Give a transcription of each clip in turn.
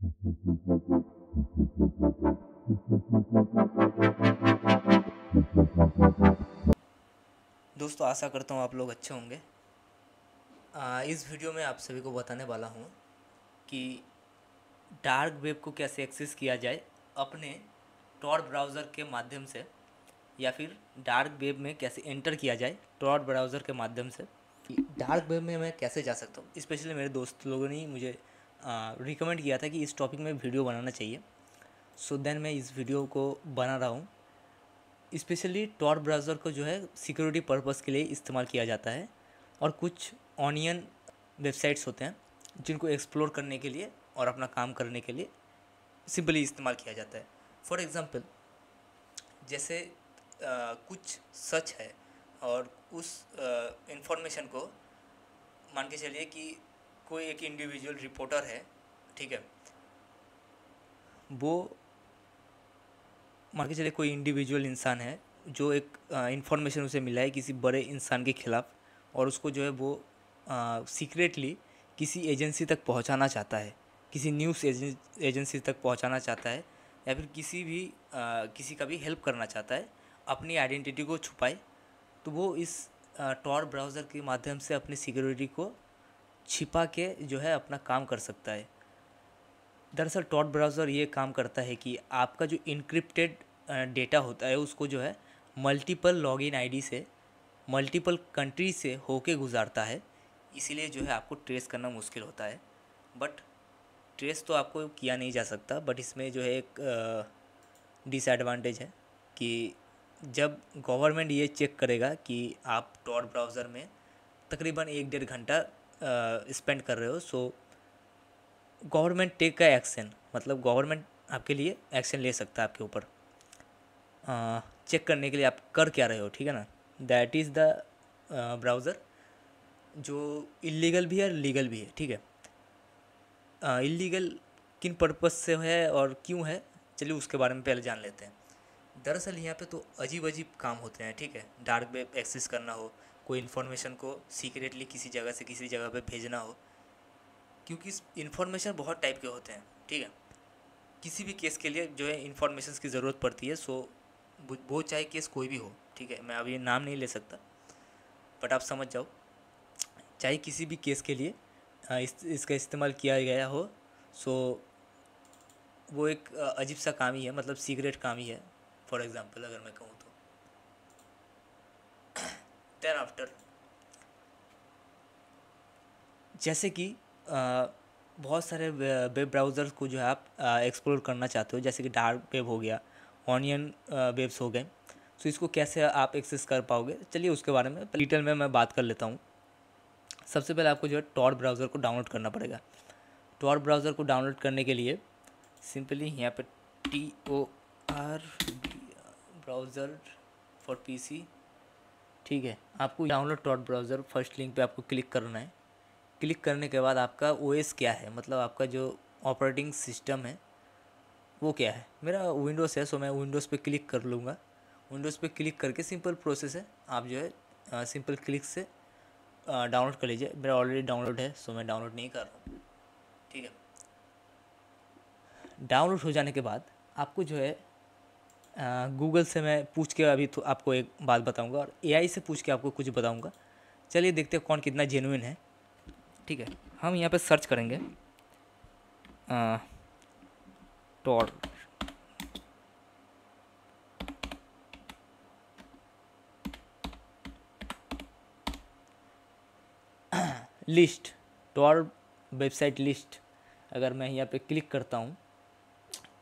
दोस्तों, आशा करता हूँ आप लोग अच्छे होंगे। इस वीडियो में आप सभी को बताने वाला हूँ कि डार्क वेब को कैसे एक्सेस किया जाए अपने टॉर ब्राउज़र के माध्यम से, या फिर डार्क वेब में कैसे एंटर किया जाए टॉर ब्राउज़र के माध्यम से। डार्क वेब में मैं कैसे जा सकता हूँ, स्पेशली मेरे दोस्त लोगों ने मुझे रिकमेंड किया था कि इस टॉपिक में वीडियो बनाना चाहिए। सो देन मैं इस वीडियो को बना रहा हूँ। स्पेशली टॉर ब्राउज़र को जो है सिक्योरिटी पर्पस के लिए इस्तेमाल किया जाता है, और कुछ ऑनियन वेबसाइट्स होते हैं जिनको एक्सप्लोर करने के लिए और अपना काम करने के लिए सिंपली इस्तेमाल किया जाता है। फॉर एग्ज़ाम्पल, जैसे कुछ सच है और उस इंफॉर्मेशन को मान के चलिए कि कोई एक इंडिविजुअल रिपोर्टर है, ठीक है, वो मान के चलिए कोई इंडिविजुअल इंसान है जो एक इंफॉर्मेशन उसे मिला है किसी बड़े इंसान के खिलाफ, और उसको जो है वो सीक्रेटली किसी एजेंसी तक पहुंचाना चाहता है, किसी न्यूज़ एजेंसी तक पहुंचाना चाहता है, या फिर किसी का भी हेल्प करना चाहता है अपनी आइडेंटिटी को छुपाए। तो वो इस टॉर ब्राउज़र के माध्यम से अपनी सिक्योरिटी को छिपा के जो है अपना काम कर सकता है। दरअसल टॉर ब्राउज़र ये काम करता है कि आपका जो इनक्रिप्टेड डेटा होता है उसको जो है मल्टीपल लॉगिन आईडी से मल्टीपल कंट्री से होके गुजारता है। इसीलिए जो है आपको ट्रेस करना मुश्किल होता है। बट ट्रेस तो आपको किया नहीं जा सकता, बट इसमें जो है एक डिसएडवांटेज है कि जब गवर्नमेंट ये चेक करेगा कि आप टॉर ब्राउज़र में तकरीबन 1-1.5 घंटा स्पेंड कर रहे हो, सो गवर्नमेंट टेक का एक्शन, मतलब गवर्नमेंट आपके लिए एक्शन ले सकता है आपके ऊपर, चेक करने के लिए आप कर क्या रहे हो, ठीक है ना। दैट इज़ द ब्राउज़र जो इलीगल भी है और लीगल भी है, ठीक है। इलीगल किन पर्पस से है और क्यों है, चलिए उसके बारे में पहले जान लेते हैं। दरअसल यहाँ पे तो अजीब अजीब काम होते हैं, ठीक है। डार्क वेब एक्सेस करना हो, कोई इन्फॉर्मेशन को सीक्रेटली किसी जगह से किसी जगह पे भेजना हो, क्योंकि इन्फॉर्मेशन बहुत टाइप के होते हैं, ठीक है। किसी भी केस के लिए जो है इंफॉर्मेशन की ज़रूरत पड़ती है। सो वो चाहे केस कोई भी हो, ठीक है, मैं अभी नाम नहीं ले सकता, बट आप समझ जाओ। चाहे किसी भी केस के लिए इसका इस्तेमाल किया गया हो, सो वो एक अजीब सा काम ही है, मतलब सीक्रेट काम ही है। फॉर एग्ज़ाम्पल अगर मैं कहूँ तो देन आफ्टर, जैसे कि बहुत सारे वेब ब्राउज़र्स को जो है आप एक्सप्लोर करना चाहते हो, जैसे कि डार्क वेब हो गया, ऑनियन वेब्स हो गए। सो इसको कैसे आप एक्सेस कर पाओगे, चलिए उसके बारे में डिटेल में मैं बात कर लेता हूँ। सबसे पहले आपको जो है टॉर ब्राउज़र को डाउनलोड करना पड़ेगा। टॉर ब्राउज़र को डाउनलोड करने के लिए सिंपली यहाँ पे TOR ब्राउज़र फॉर PC, ठीक है। आपको download Tor browser first link पे आपको क्लिक करना है। क्लिक करने के बाद आपका OS क्या है, मतलब आपका जो ऑपरेटिंग सिस्टम है वो क्या है। मेरा विंडोज़ है, सो मैं विंडोज़ पे क्लिक कर लूँगा। विंडोज़ पे क्लिक करके सिंपल प्रोसेस है, आप जो है सिंपल क्लिक से डाउनलोड कर लीजिए। मेरा ऑलरेडी डाउनलोड है, सो मैं डाउनलोड नहीं कर रहा हूँ, ठीक है। डाउनलोड हो जाने के बाद आपको जो है गूगल से मैं पूछ के अभी तो आपको एक बात बताऊंगा, और AI से पूछ के आपको कुछ बताऊंगा। चलिए देखते हैं कौन कितना जेन्युइन है, ठीक है। हम यहाँ पे सर्च करेंगे Tor list, Tor website list. अगर मैं यहाँ पे क्लिक करता हूँ,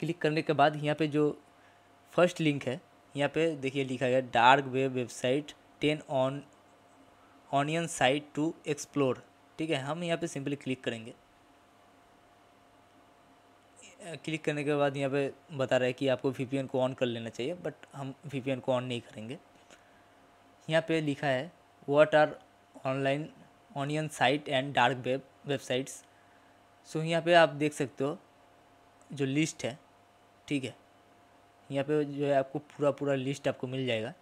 क्लिक करने के बाद यहाँ पे जो फर्स्ट लिंक है, यहाँ पे देखिए लिखा गया dark web website 10 onion site to explore, ठीक है। हम यहाँ पे सिंपली क्लिक करेंगे। क्लिक करने के बाद यहाँ पे बता रहा है कि आपको VPN को ऑन कर लेना चाहिए, बट हम VPN को ऑन नहीं करेंगे। यहाँ पे लिखा है what are online onion site and dark web websites. So यहाँ पे आप देख सकते हो जो लिस्ट है, ठीक है। यहाँ पे जो है आपको पूरा पूरा लिस्ट आपको मिल जाएगा।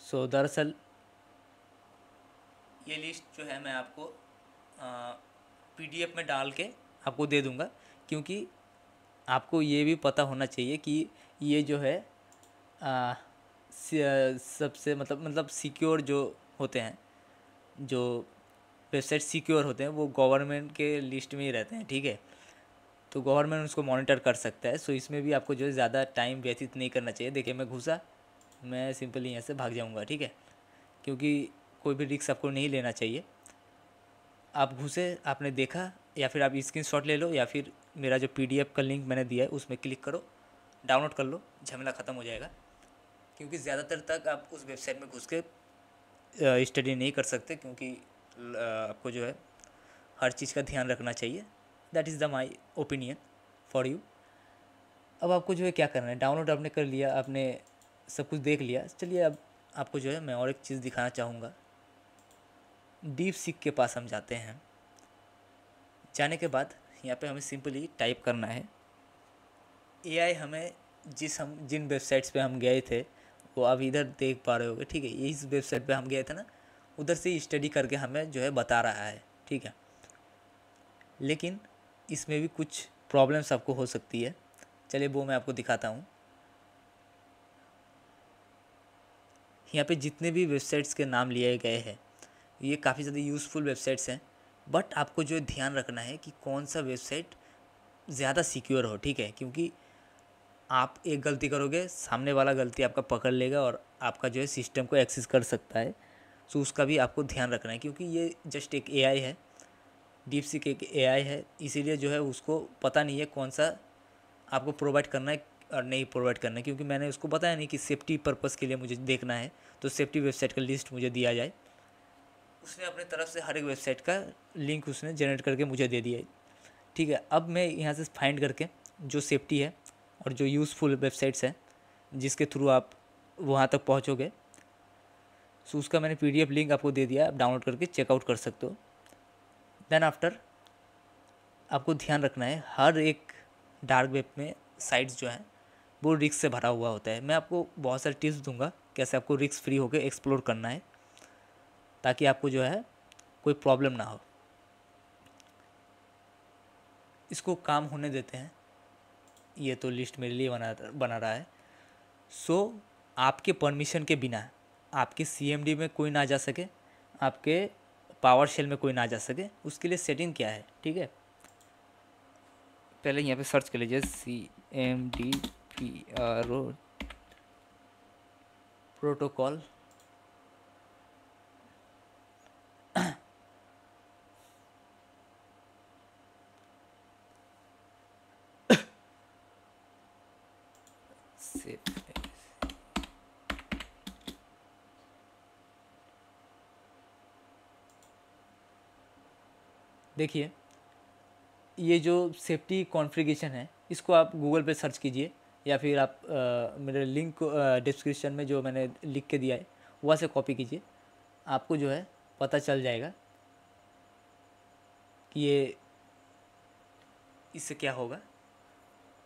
सो दरअसल ये लिस्ट जो है मैं आपको PDF में डाल के आपको दे दूँगा, क्योंकि आपको ये भी पता होना चाहिए कि ये जो है सबसे मतलब सिक्योर जो होते हैं, जो वेबसाइट सिक्योर होते हैं वो गवर्नमेंट के लिस्ट में ही रहते हैं, ठीक है। तो गवर्नमेंट उसको मॉनिटर कर सकता है। सो इसमें भी आपको जो है ज़्यादा टाइम व्यतीत नहीं करना चाहिए। देखिए मैं घुसा, मैं सिंपली यहाँ से भाग जाऊँगा, ठीक है, क्योंकि कोई भी रिस्क आपको नहीं लेना चाहिए। आप घुसे, आपने देखा, या फिर आप स्क्रीनशॉट ले लो, या फिर मेरा जो पीडीएफ का लिंक मैंने दिया है उसमें क्लिक करो, डाउनलोड कर लो, झमेला ख़त्म हो जाएगा। क्योंकि ज़्यादातर तक आप उस वेबसाइट में घुस के स्टडी नहीं कर सकते, क्योंकि आपको जो है हर चीज़ का ध्यान रखना चाहिए। That is the my opinion for you. अब आपको जो है क्या करना है, डाउनलोड आपने कर लिया, आपने सब कुछ देख लिया। चलिए अब आपको जो है मैं और एक चीज़ दिखाना चाहूँगा। डीप सीक के पास हम जाते हैं। जाने के बाद यहाँ पे हमें सिंपली टाइप करना है। एआई हमें हम जिन वेबसाइट्स पे हम गए थे वो आप इधर देख पा रहे होगे, ठीक है। इस वेबसाइट पे हम गए थे ना, उधर से स्टडी करके हमें जो है बता रहा है, ठीक है। लेकिन इसमें भी कुछ प्रॉब्लम्स आपको हो सकती है। चलिए वो मैं आपको दिखाता हूँ। यहाँ पे जितने भी वेबसाइट्स के नाम लिए गए हैं ये काफ़ी ज़्यादा यूज़फुल वेबसाइट्स हैं, बट आपको जो है ध्यान रखना है कि कौन सा वेबसाइट ज़्यादा सिक्योर हो, ठीक है। क्योंकि आप एक गलती करोगे, सामने वाला गलती आपका पकड़ लेगा और आपका जो है सिस्टम को एक्सेस कर सकता है। सो उसका भी आपको ध्यान रखना है, क्योंकि ये जस्ट एक एआई है, डीप सीक एक एआई है, इसीलिए जो है उसको पता नहीं है कौन सा आपको प्रोवाइड करना है और नहीं प्रोवाइड करना है। क्योंकि मैंने उसको बताया नहीं कि सेफ्टी पर्पज़ के लिए मुझे देखना है, तो सेफ्टी वेबसाइट का लिस्ट मुझे दिया जाए। उसने अपने तरफ से हर एक वेबसाइट का लिंक उसने जनरेट करके मुझे दे दिया है, ठीक है। अब मैं यहाँ से फाइंड करके जो सेफ्टी है और जो यूज़फुल वेबसाइट्स हैं जिसके थ्रू आप वहाँ तक पहुँचोगे, सो उसका मैंने पीडीएफ लिंक आपको दे दिया, आप डाउनलोड करके चेकआउट कर सकते हो। देन आफ्टर आपको ध्यान रखना है, हर एक डार्क वेब में साइट्स जो हैं वो रिस्क से भरा हुआ होता है। मैं आपको बहुत सारे टिप्स दूंगा कैसे आपको रिस्क फ्री होकर एक्सप्लोर करना है, ताकि आपको जो है कोई प्रॉब्लम ना हो। इसको काम होने देते हैं, ये तो लिस्ट मेरे लिए बना रहा है। सो आपके परमिशन के बिना आपके सीएमडी में कोई ना जा सके, आपके पावर शेल में कोई ना जा सके, उसके लिए सेटिंग क्या है, ठीक है। पहले यहाँ पे सर्च कर लीजिए CMDPRO प्रोटोकॉल। देखिए ये जो सेफ्टी कॉन्फ़िगरेशन है इसको आप गूगल पे सर्च कीजिए, या फिर आप मेरे लिंक को डिस्क्रिप्शन में जो मैंने लिख के दिया है वहाँ से कॉपी कीजिए। आपको जो है पता चल जाएगा कि ये इससे क्या होगा।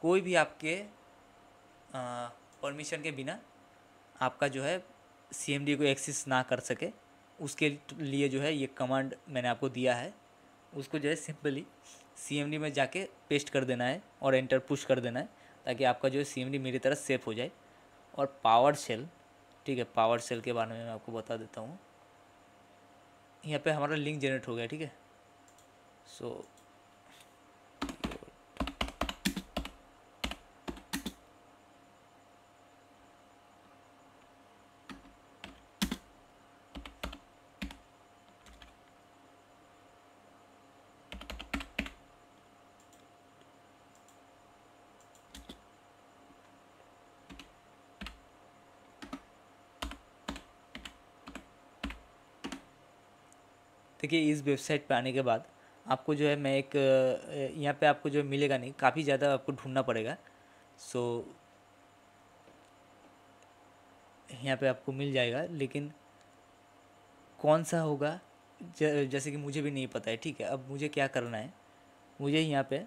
कोई भी आपके परमिशन के बिना आपका जो है सीएमडी को एक्सेस ना कर सके, उसके लिए जो है ये कमांड मैंने आपको दिया है। उसको जो है सिंपली सीएमडी में जाके पेस्ट कर देना है और एंटर पुश कर देना है, ताकि आपका जो है सीएमडी मेरी तरह सेफ हो जाए। और पावर शेल, ठीक है, पावर शेल के बारे में मैं आपको बता देता हूँ। यहाँ पे हमारा लिंक जनरेट हो गया, ठीक है। सो देखिए इस वेबसाइट पे आने के बाद आपको जो है मैं एक यहाँ पे आपको जो मिलेगा नहीं, काफ़ी ज़्यादा आपको ढूंढना पड़ेगा। सो यहाँ पे आपको मिल जाएगा, लेकिन कौन सा होगा जैसे कि मुझे भी नहीं पता है, ठीक है। अब मुझे क्या करना है, मुझे यहाँ पे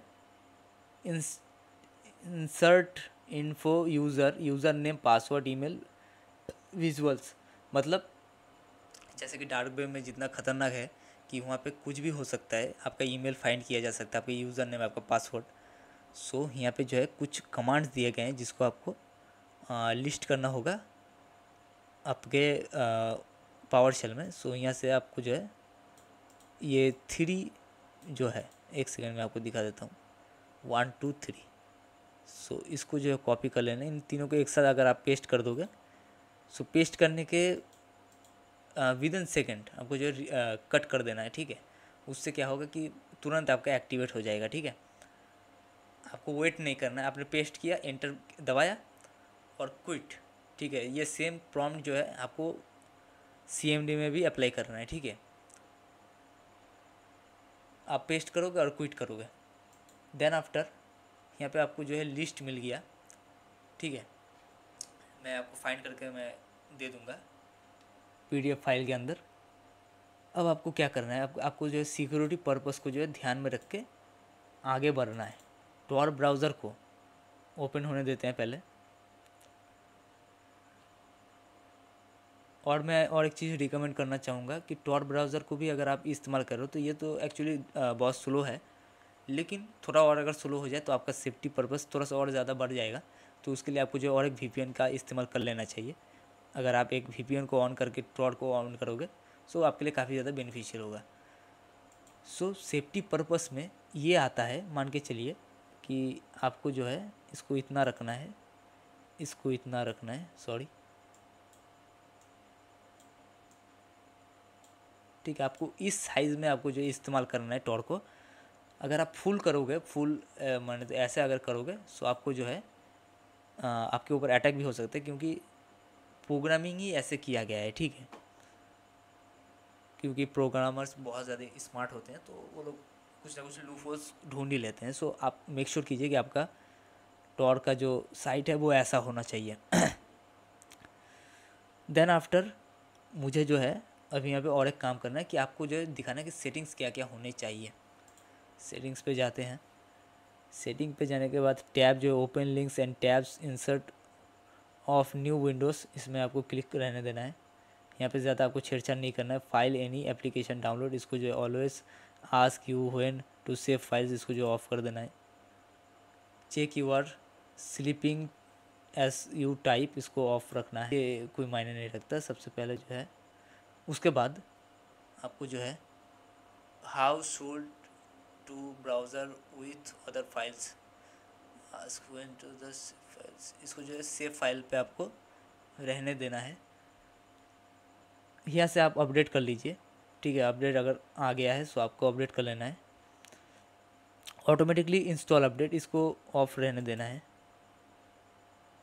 insert info user name password email visuals, मतलब जैसे कि डार्क वेब में जितना ख़तरनाक है कि वहाँ पे कुछ भी हो सकता है, आपका ईमेल फाइंड किया जा सकता है, आपका यूज़र नेम, आपका पासवर्ड। सो यहाँ पे जो है कुछ कमांड्स दिए गए हैं जिसको आपको लिस्ट करना होगा आपके पावर शेल में। सो यहाँ से आपको जो है ये 3 जो है, एक सेकेंड में आपको दिखा देता हूँ, 1 2 3। सो इसको जो है कॉपी कर लेना, इन तीनों को एक साथ अगर आप पेस्ट कर दोगे, सो पेस्ट करने के विद इन सेकेंड आपको जो है कट कर देना है, ठीक है। उससे क्या होगा कि तुरंत आपका एक्टिवेट हो जाएगा, ठीक है। आपको वेट नहीं करना है, आपने पेस्ट किया, एंटर दबाया और क्विट, ठीक है। ये सेम प्रॉम्प्ट जो है आपको CMD में भी अप्लाई करना है, ठीक है। आप पेस्ट करोगे और क्विट करोगे, देन आफ्टर यहाँ पे आपको जो है लिस्ट मिल गया, ठीक है। मैं आपको फाइंड करके मैं दे दूँगा PDF फाइल के अंदर। अब आपको क्या करना है, आपको जो है सिक्योरिटी पर्पस को जो है ध्यान में रख के आगे बढ़ना है। टॉर ब्राउज़र को ओपन होने देते हैं पहले। और मैं और एक चीज़ रिकमेंड करना चाहूँगा कि टॉर ब्राउज़र को भी अगर आप इस्तेमाल करो तो ये तो एक्चुअली बहुत स्लो है, लेकिन थोड़ा और अगर स्लो हो जाए तो आपका सेफ्टी पर्पस थोड़ा सा और ज़्यादा बढ़ जाएगा। तो उसके लिए आपको जो और एक VPN का इस्तेमाल कर लेना चाहिए। अगर आप एक VPN को ऑन करके टॉर को ऑन करोगे सो आपके लिए काफ़ी ज़्यादा बेनिफिशियल होगा। सो सेफ्टी पर्पस में ये आता है, मान के चलिए कि आपको जो है इसको इतना रखना है, इसको इतना रखना है, सॉरी, ठीक है। आपको इस साइज़ में आपको जो इस्तेमाल करना है टॉर को। अगर आप फुल करोगे, फुल माने तो ऐसे अगर करोगे सो आपको जो है आपके ऊपर अटैक भी हो सकता है, क्योंकि प्रोग्रामिंग ही ऐसे किया गया है, ठीक है। क्योंकि प्रोग्रामर्स बहुत ज़्यादा स्मार्ट होते हैं तो वो लोग कुछ ना कुछ लूपहोल्स ढूंढ ही लेते हैं। सो आप मेक श्योर कीजिए कि आपका टॉर का जो साइट है वो ऐसा होना चाहिए। देन आफ्टर मुझे जो है अभी यहाँ पे और एक काम करना है कि आपको जो है दिखाना है कि सेटिंग्स क्या क्या होने चाहिए। सेटिंग्स पे जाते हैं। सेटिंग पे जाने के बाद टैब जो open links and tabs insert of new Windows, इसमें आपको क्लिक रहने देना है। यहाँ पे ज़्यादा आपको छेड़छाड़ नहीं करना है। फाइल एनी एप्लीकेशन डाउनलोड, इसको जो है always ask you when to save files, इसको जो ऑफ कर देना है। Check you are sleeping as you type, इसको ऑफ रखना है, ये कोई मायने नहीं रखता सबसे पहले जो है। उसके बाद आपको जो है how should to browser with other files ask when to the files, इसको जो है सेव फाइल पे आपको रहने देना है। यहाँ से आप अपडेट कर लीजिए, ठीक है। अपडेट अगर आ गया है तो आपको अपडेट कर लेना है। ऑटोमेटिकली इंस्टॉल अपडेट, इसको ऑफ रहने देना है,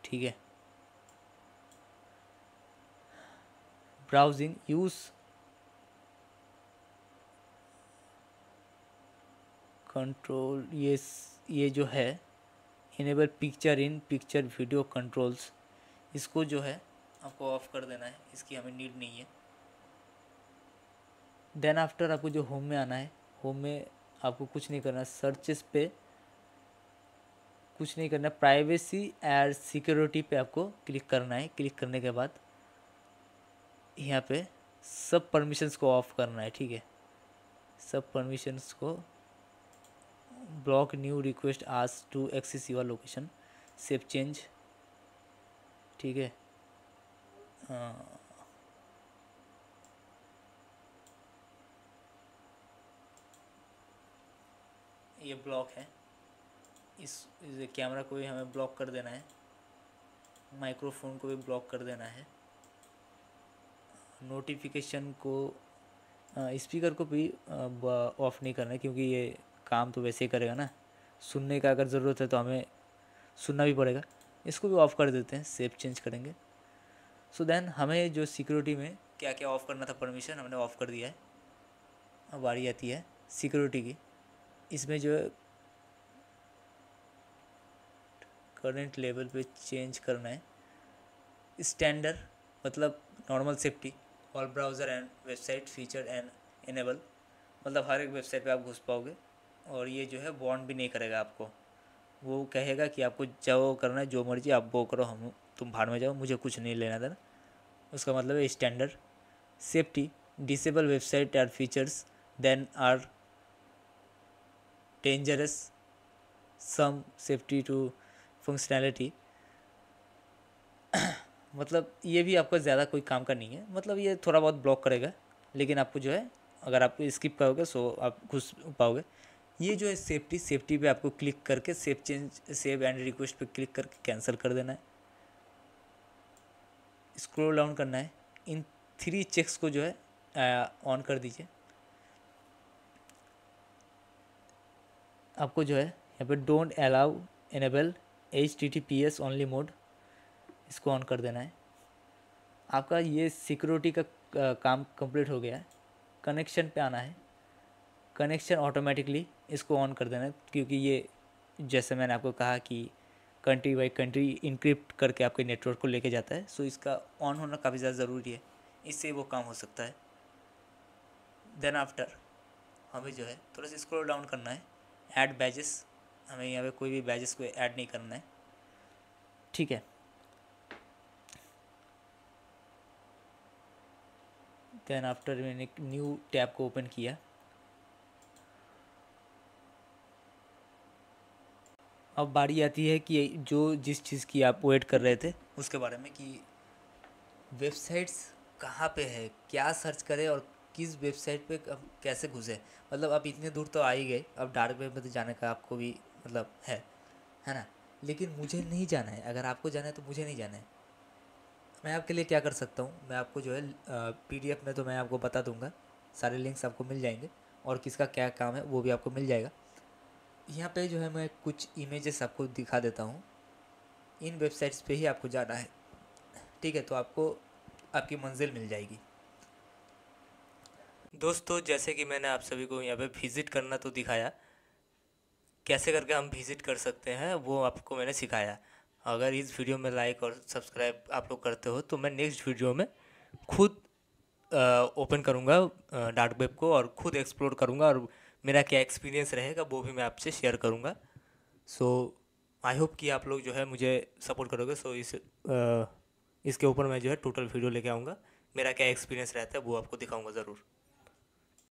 ठीक है। ब्राउजिंग यूज़ कंट्रोल, ये जो है enable picture in picture video controls, इसको जो है आपको ऑफ कर देना है, इसकी हमें नीड नहीं है। देन आफ्टर आपको जो होम में आना है, होम में आपको कुछ नहीं करना, सर्चेस पे कुछ नहीं करना, प्राइवेसी एंड सिक्योरिटी पे आपको क्लिक करना है। क्लिक करने के बाद यहाँ पे सब परमिशंस को ऑफ करना है, ठीक है। सब परमिशंस को block new request ask to access your location, save change, ठीक है। ये ब्लॉक है, इस कैमरा को भी हमें ब्लॉक कर देना है, माइक्रोफोन को भी ब्लॉक कर देना है, नोटिफिकेशन को, स्पीकर को भी ऑफ़ नहीं करना है, क्योंकि ये काम तो वैसे ही करेगा ना। सुनने का अगर ज़रूरत है तो हमें सुनना भी पड़ेगा। इसको भी ऑफ़ कर देते हैं, सेव चेंज करेंगे। सो देन हमें जो सिक्योरिटी में क्या क्या ऑफ़ करना था परमिशन हमने ऑफ़ कर दिया है। अब बारी आती है सिक्योरिटी की। इसमें जो है करंट लेवल पे चेंज करना है। स्टैंडर्ड मतलब normal safety, all browser and website feature and enable, मतलब हर एक वेबसाइट पे आप घुस पाओगे। और ये जो है बॉन्ड भी नहीं करेगा आपको, वो कहेगा कि आपको जो करना है जो मर्जी आप वो करो, हम तुम भाड़ में जाओ, मुझे कुछ नहीं लेना देना। उसका मतलब है standard. Safety, disable website and features then are dangerous, some safety to functionality. मतलब ये भी आपका ज़्यादा कोई काम का नहीं है, मतलब ये थोड़ा बहुत ब्लॉक करेगा, लेकिन आपको जो है अगर आप स्किप करोगे सो आप घुस पाओगे। ये जो है सेफ्टी पे आपको क्लिक करके सेव एंड रिक्वेस्ट पे क्लिक करके कैंसिल कर देना है। स्क्रॉल डाउन करना है, इन 3 चेक्स को जो है ऑन कर दीजिए। आपको जो है यहाँ पे don't allow enable HTTPS only mode, इसको ऑन कर देना है। आपका ये सिक्योरिटी का काम कंप्लीट हो गया है। कनेक्शन पे आना है, कनेक्शन ऑटोमेटिकली इसको ऑन कर देना है, क्योंकि ये जैसे मैंने आपको कहा कि कंट्री बाई कंट्री इनक्रिप्ट करके आपके नेटवर्क को लेके जाता है, सो इसका ऑन होना काफ़ी ज़्यादा ज़रूरी है, इससे वो काम हो सकता है। देन आफ्टर हमें जो है थोड़ा सा स्क्रॉल डाउन करना है, ऐड बैजेस, हमें यहाँ पे कोई भी बैजेस को ऐड नहीं करना है, ठीक है। देन आफ्टर मैंने एक न्यू टैब को ओपन किया। अब बारी आती है कि जो जिस चीज़ की आप वेट कर रहे थे उसके बारे में, कि वेबसाइट्स कहाँ पे है, क्या सर्च करें और किस वेबसाइट पे अब कैसे घुसे। मतलब आप इतने दूर तो आ ही गए, अब डार्क वेब में तो जाने का आपको भी मतलब है ना। लेकिन मुझे नहीं जाना है, अगर आपको जाना है तो मुझे नहीं जाना है। मैं आपके लिए क्या कर सकता हूँ, मैं आपको जो है PDF में तो मैं आपको बता दूंगा, सारे लिंक्स आपको मिल जाएंगे और किसका क्या काम है वो भी आपको मिल जाएगा। यहाँ पे जो है मैं कुछ इमेजेस आपको दिखा देता हूँ, इन वेबसाइट्स पे ही आपको जाना है, ठीक है, तो आपको आपकी मंजिल मिल जाएगी। दोस्तों जैसे कि मैंने आप सभी को यहाँ पे विज़िट करना तो दिखाया, कैसे करके हम विज़िट कर सकते हैं वो आपको मैंने सिखाया। अगर इस वीडियो में लाइक और सब्सक्राइब आप लोग करते हो तो मैं नेक्स्ट वीडियो में खुद ओपन करूँगा डार्क वेब को और खुद एक्सप्लोर करूँगा, और मेरा क्या एक्सपीरियंस रहेगा वो भी मैं आपसे शेयर करूँगा। सो आई होप कि आप लोग जो है मुझे सपोर्ट करोगे। सो इसके ऊपर मैं जो है टोटल वीडियो लेके आऊँगा, मेरा क्या एक्सपीरियंस रहता है वो आपको दिखाऊँगा ज़रूर।